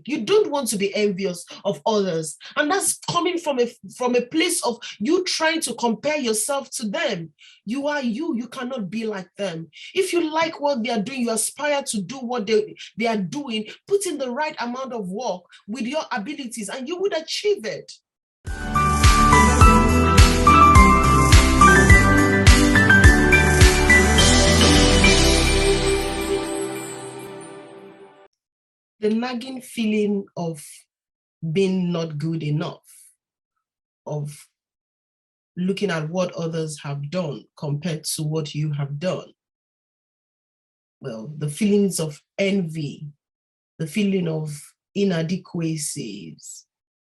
You don't want to be envious of others. And that's coming from a place of you trying to compare yourself to them. You are you. You cannot be like them. If you like what they are doing, you aspire to do what they are doing, put in the right amount of work with your abilities, and you would achieve it. The nagging feeling of being not good enough, of looking at what others have done compared to what you have done. Well, the feelings of envy, the feeling of inadequacies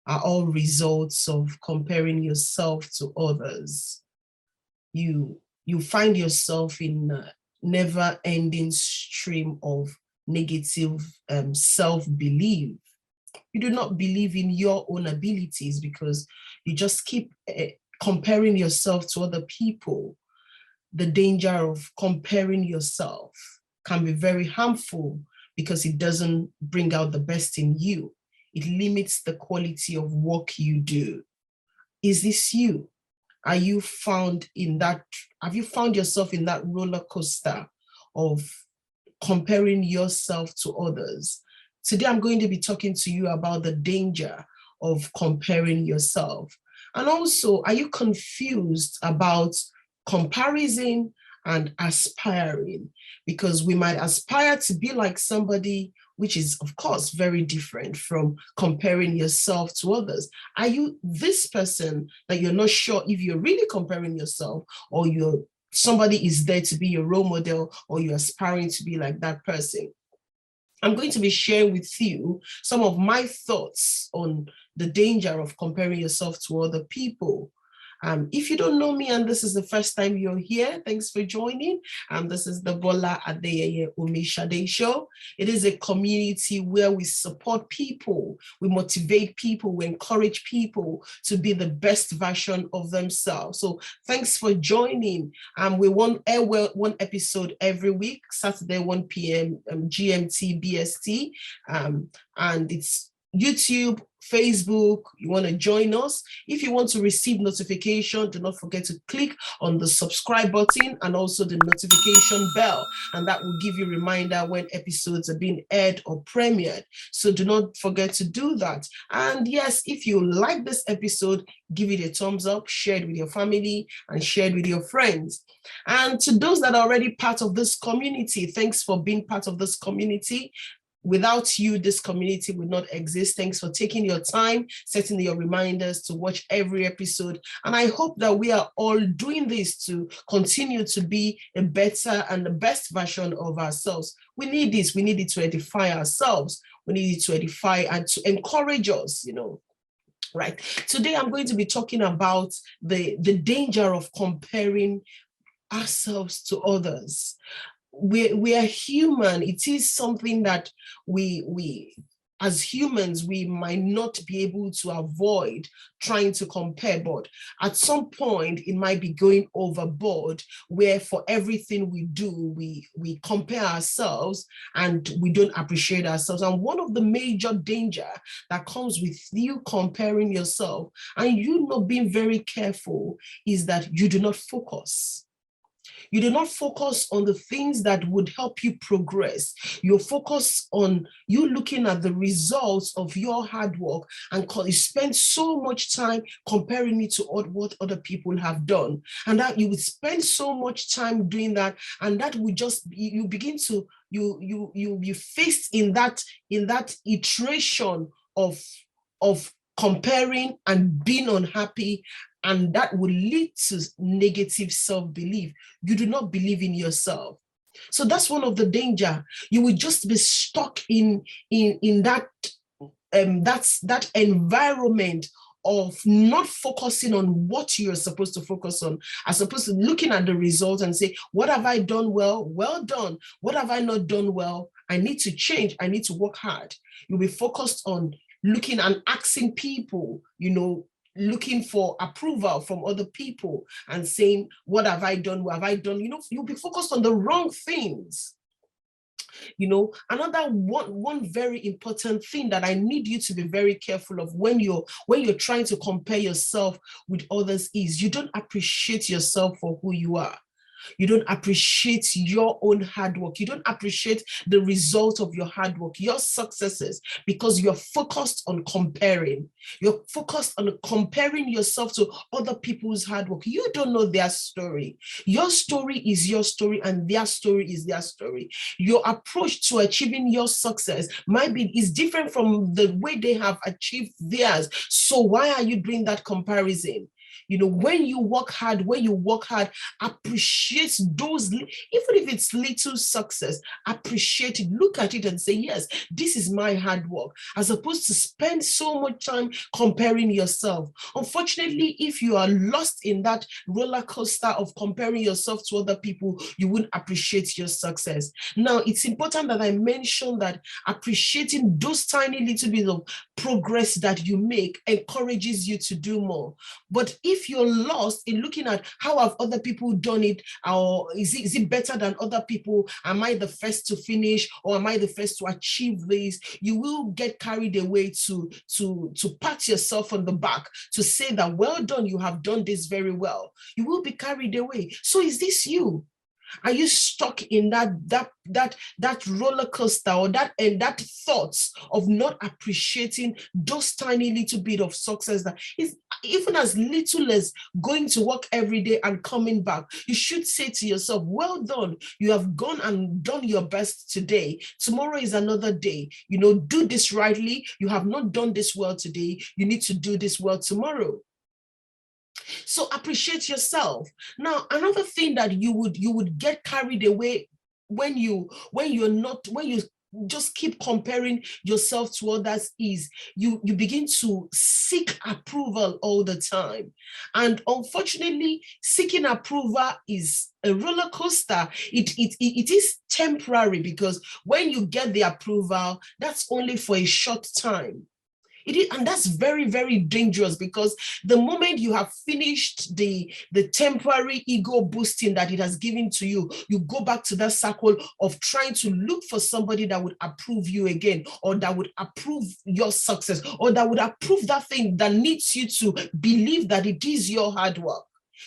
are all results of comparing yourself to others. You find yourself in a never-ending stream of negative self-belief. You do not believe in your own abilities because you just keep comparing yourself to other people. The danger of comparing yourself can be very harmful because it doesn't bring out the best in you. It limits the quality of work you do. Is this you? Are you found in that? Have you found yourself in that roller coaster of comparing yourself to others? Today, I'm going to be talking to you about the danger of comparing yourself. And also, are you confused about comparison and aspiring? Because we might aspire to be like somebody, which is, of course, very different from comparing yourself to others. Are you this person that you're not sure if you're really comparing yourself, or somebody is there to be your role model, or you're aspiring to be like that person? I'm going to be sharing with you some of my thoughts on the danger of comparing yourself to other people. If you don't know me and this is the first time you're here, thanks for joining. This is the Bola Adeyeye Omishade Show. It is a community where we support people, we motivate people, we encourage people to be the best version of themselves. So thanks for joining. We air one episode every week, Saturday, 1 p.m. GMT BST. And it's YouTube, Facebook. You want to join us? If you want to receive notification, do not forget to click on the subscribe button and also the notification bell, and that will give you a reminder when episodes are being aired or premiered. So do not forget to do that. And yes, if you like this episode, give it a thumbs up, share it with your family, and share it with your friends. And to those that are already part of this community, thanks for being part of this community. Without you, this community would not exist. Thanks for taking your time, setting your reminders to watch every episode. And I hope that we are all doing this to continue to be a better and the best version of ourselves. We need this. We need it to edify ourselves. We need it to edify and to encourage us, right? Today, I'm going to be talking about the danger of comparing ourselves to others. We are human. It is something that we as humans, we might not be able to avoid trying to compare, but at some point it might be going overboard, where for everything we do, we compare ourselves and we don't appreciate ourselves. And one of the major danger that comes with you comparing yourself and you not being very careful is that you do not focus. You do not focus on the things that would help you progress. You focus on you looking at the results of your hard work, and you spend so much time comparing it to what other people have done. And that you would spend so much time doing that, and that would just, you begin to, you faced in that iteration of comparing and being unhappy, and that will lead to negative self-belief. You do not believe in yourself. So that's one of the danger. You will just be stuck in that that environment of not focusing on what you're supposed to focus on, as opposed to looking at the results and say, what have I done well? Well done. What have I not done well? I need to change. I need to work hard. You'll be focused on looking and asking people, looking for approval from other people and saying, what have I done? What have I done? You'll be focused on the wrong things. Another one very important thing that I need you to be very careful of when you're trying to compare yourself with others is you don't appreciate yourself for who you are. You don't appreciate your own hard work. You don't appreciate the result of your hard work, your successes, because you're focused on comparing. You're focused on comparing yourself to other people's hard work. You don't know their story. Your story is your story, and their story is their story. Your approach to achieving your success is different from the way they have achieved theirs. So why are you doing that comparison? When you work hard, appreciate those, even if it's little success, appreciate it, look at it and say, yes, this is my hard work, as opposed to spend so much time comparing yourself. Unfortunately, if you are lost in that roller coaster of comparing yourself to other people, you wouldn't appreciate your success. Now, it's important that I mention that appreciating those tiny little bits of progress that you make encourages you to do more. But if you're lost in looking at how have other people done it, or is it better than other people? Am I the first to finish, or am I the first to achieve this? You will get carried away to pat yourself on the back, to say that, well done, you have done this very well. You will be carried away. So is this you? Are you stuck in that roller coaster, or that thoughts of not appreciating those tiny little bit of success that is even as little as going to work every day and coming back? You should say to yourself, well done, you have gone and done your best today. Tomorrow is another day. Do this rightly. You have not done this well today. You need to do this well tomorrow. So appreciate yourself. Now, another thing that you would get carried away when you just keep comparing yourself to others is you begin to seek approval all the time. And unfortunately, seeking approval is a roller coaster. It is temporary, because when you get the approval, that's only for a short time. And that's very, very dangerous, because the moment you have finished the temporary ego boosting that it has given to you, you go back to that circle of trying to look for somebody that would approve you again, or that would approve your success, or that would approve that thing that needs you to believe that it is your hard work.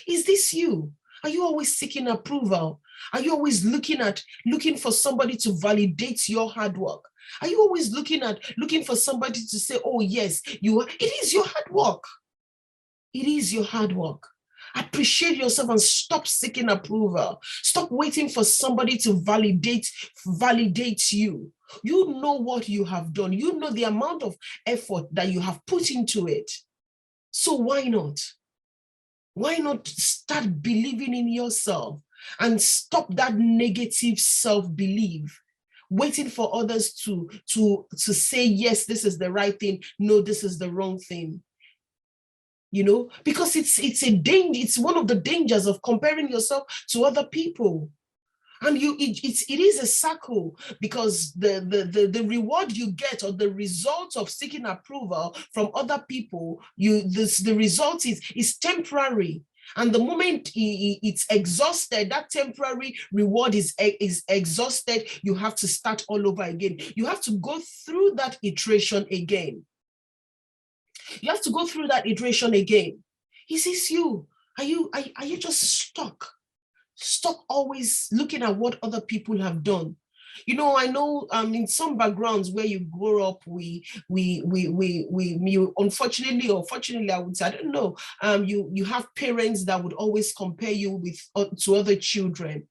Is this you? Are you always seeking approval? Are you always looking for somebody to validate your hard work? Are you always looking for somebody to say, oh yes, it is your hard work. It is your hard work. Appreciate yourself and stop seeking approval. Stop waiting for somebody to validate you. You know what you have done. You know the amount of effort that you have put into it. So why not? Why not start believing in yourself and stop that negative self-belief, waiting for others to say, yes, this is the right thing, no, this is the wrong thing? Because it's a danger. It's one of the dangers of comparing yourself to other people. And it is a circle, because the reward you get, or the result of seeking approval from other people, the result is temporary. And the moment it's exhausted, that temporary reward is exhausted, you have to start all over again. You have to go through that iteration again. You have to go through that iteration again. Is this you? Are you just stuck? Stop always looking at what other people have done. I know in some backgrounds where you grow up, we unfortunately or fortunately, I would say, I don't know, you have parents that would always compare you to other children.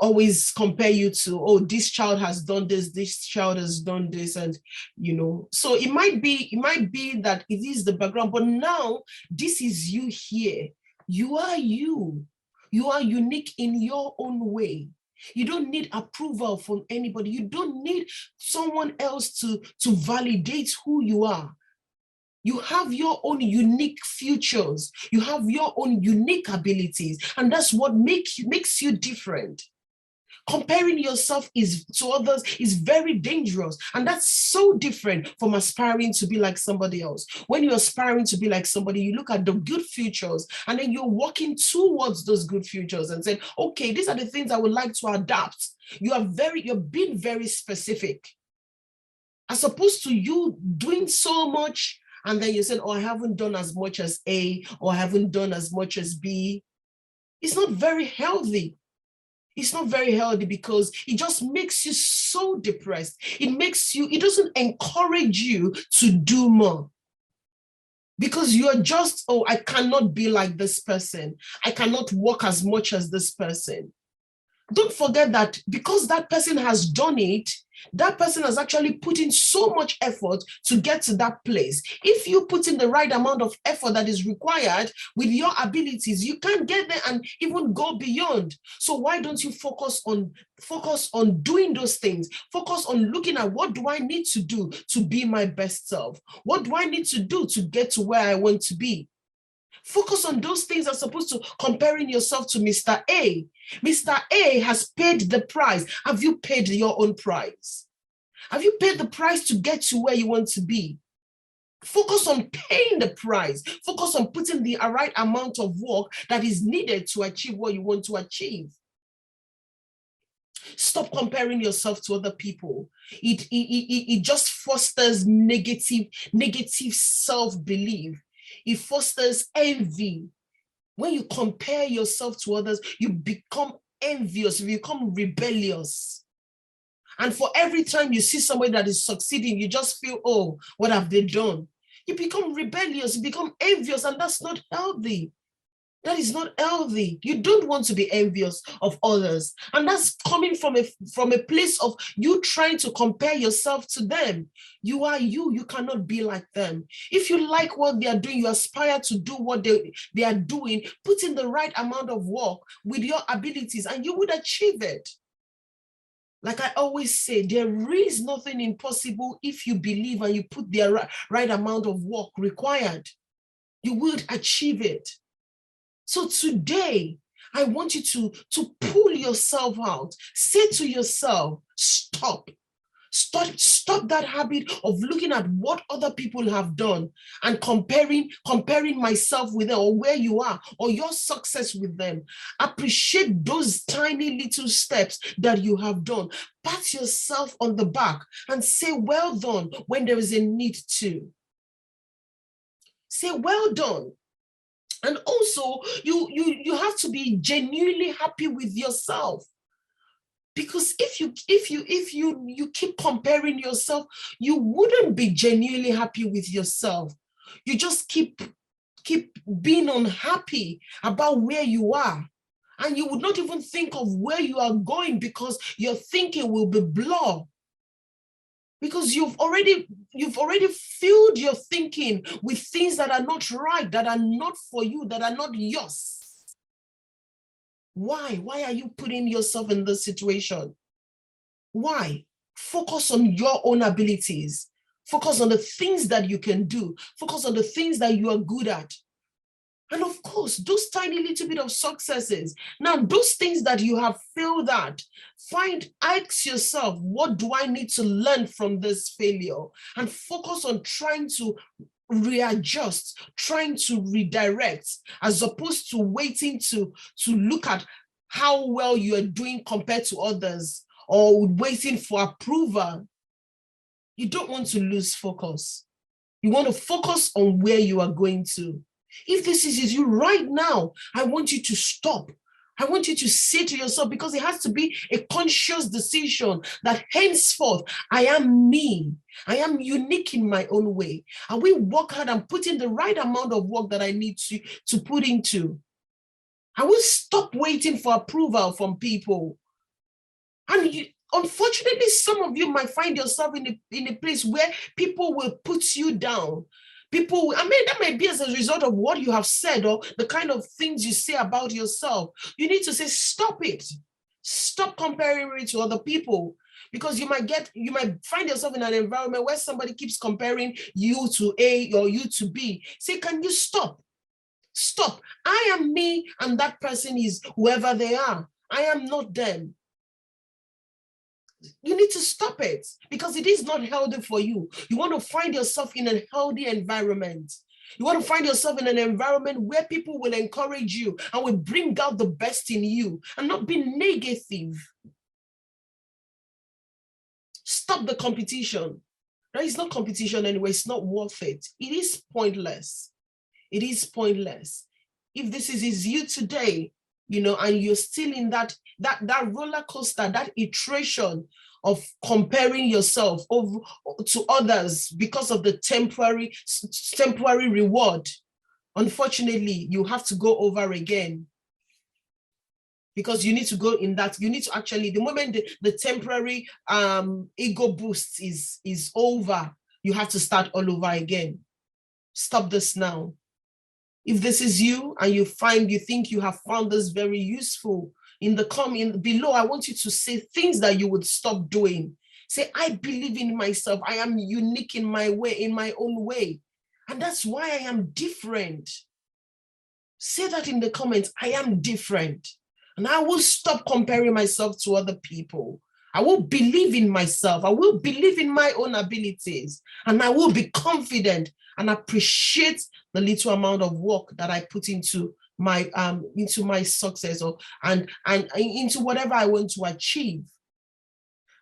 Always compare you to, oh, this child has done this child has done this, and so it might be that it is the background, but now this is you here. You are you. You are unique in your own way. You don't need approval from anybody. You don't need someone else to validate who you are. You have your own unique futures. You have your own unique abilities. And that's what makes you different. Comparing yourself to others is very dangerous. And that's so different from aspiring to be like somebody else. When you're aspiring to be like somebody, you look at the good futures and then you're walking towards those good futures and saying, okay, these are the things I would like to adapt. You're being very specific. As opposed to you doing so much and then you said, oh, I haven't done as much as A, or I haven't done as much as B. It's not very healthy. It's not very healthy because it just makes you so depressed. It doesn't encourage you to do more. Because you're just, oh, I cannot be like this person. I cannot work as much as this person. Don't forget that because that person has done it, that person has actually put in so much effort to get to that place. If you put in the right amount of effort that is required with your abilities, you can get there and even go beyond. So why don't you focus on doing those things? Focus on looking at, what do I need to do to be my best self? What do I need to do to get to where I want to be? Focus on those things as opposed to comparing yourself to Mr. A. Mr. A has paid the price. Have you paid your own price? Have you paid the price to get to where you want to be? Focus on paying the price. Focus on putting the right amount of work that is needed to achieve what you want to achieve. Stop comparing yourself to other people. It just fosters negative self-belief. It fosters envy. When you compare yourself to others, you become envious, you become rebellious. And for every time you see somebody that is succeeding, you just feel, oh, what have they done? You become rebellious, you become envious, and that's not healthy. That is not healthy. You don't want to be envious of others. And that's coming from a place of you trying to compare yourself to them. You are you cannot be like them. If you like what they are doing, you aspire to do what they are doing, put in the right amount of work with your abilities and you would achieve it. Like I always say, there is nothing impossible if you believe and you put the right amount of work required. You would achieve it. So today, I want you to pull yourself out. Say to yourself, stop. Stop that habit of looking at what other people have done and comparing myself with them, or where you are, or your success with them. Appreciate those tiny little steps that you have done. Pat yourself on the back and say, well done, when there is a need to. Say, well done. And also, you have to be genuinely happy with yourself. Because if you keep comparing yourself, you wouldn't be genuinely happy with yourself. You just keep being unhappy about where you are. And you would not even think of where you are going because your thinking will be blurred. Because you've already filled your thinking with things that are not right, that are not for you, that are not yours. Why? Why are you putting yourself in this situation? Why? Focus on your own abilities. Focus on the things that you can do. Focus on the things that you are good at. And of course, those tiny little bit of successes. Now, those things that you have failed at, ask yourself, what do I need to learn from this failure? And focus on trying to readjust, trying to redirect, as opposed to waiting to look at how well you are doing compared to others, or waiting for approval. You don't want to lose focus. You want to focus on where you are going to. If this is you right now, I want you to stop. I want you to say to yourself, because it has to be a conscious decision that henceforth, I am me. I am unique in my own way. And we work hard and put in the right amount of work that I need to put into. I will stop waiting for approval from people. And unfortunately, some of you might find yourself in a place where people will put you down. That may be as a result of what you have said or the kind of things you say about yourself. You need to say, stop it. Stop comparing it to other people, because you might find yourself in an environment where somebody keeps comparing you to A or you to B. Say, can you stop? Stop. I am me and that person is whoever they are. I am not them. You need to stop it because it is not healthy for you. You want to find yourself in a healthy environment. You want to find yourself in an environment where people will encourage you and will bring out the best in you and not be negative. Stop the competition. There is no competition anyway. It's not worth it. It is pointless. It is pointless. If this is you today, you know, and you're still in that roller coaster, that iteration of comparing yourself to others because of the temporary reward, unfortunately, you have to go over again. Because you need to go in that, you need to actually, the moment the temporary ego boost is over, you have to start all over again. Stop this now. If this is you and you think you have found this very useful, in the comment below, I want you to say things that you would stop doing. Say, I believe in myself. I am unique in my way, in my own way. And that's why I am different. Say that in the comments, I am different. And I will stop comparing myself to other people. I will believe in myself. I will believe in my own abilities. And I will be confident and appreciate the little amount of work that I put into my success and into whatever I want to achieve.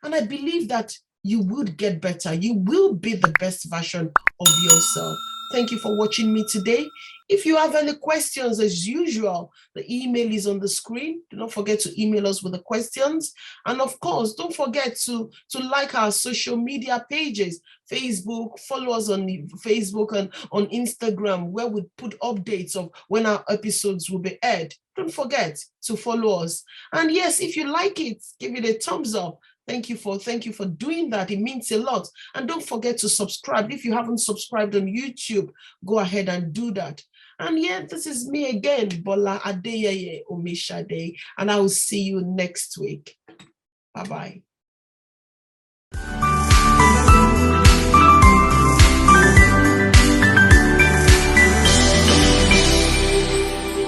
And I believe that you would get better. You will be the best version of yourself. Thank you for watching me today. If you have any questions, as usual, the email is on the screen. Do not forget to email us with the questions. And of course, don't forget to like our social media pages, Facebook, follow us on Facebook and on Instagram, where we put updates of when our episodes will be aired. Don't forget to follow us. And yes, if you like it, give it a thumbs up. Thank you for doing that. It means a lot. And don't forget to subscribe. If you haven't subscribed on YouTube, go ahead and do that. And yeah, this is me again, Bola Adeyeye Omishade, and I will see you next week. Bye-bye.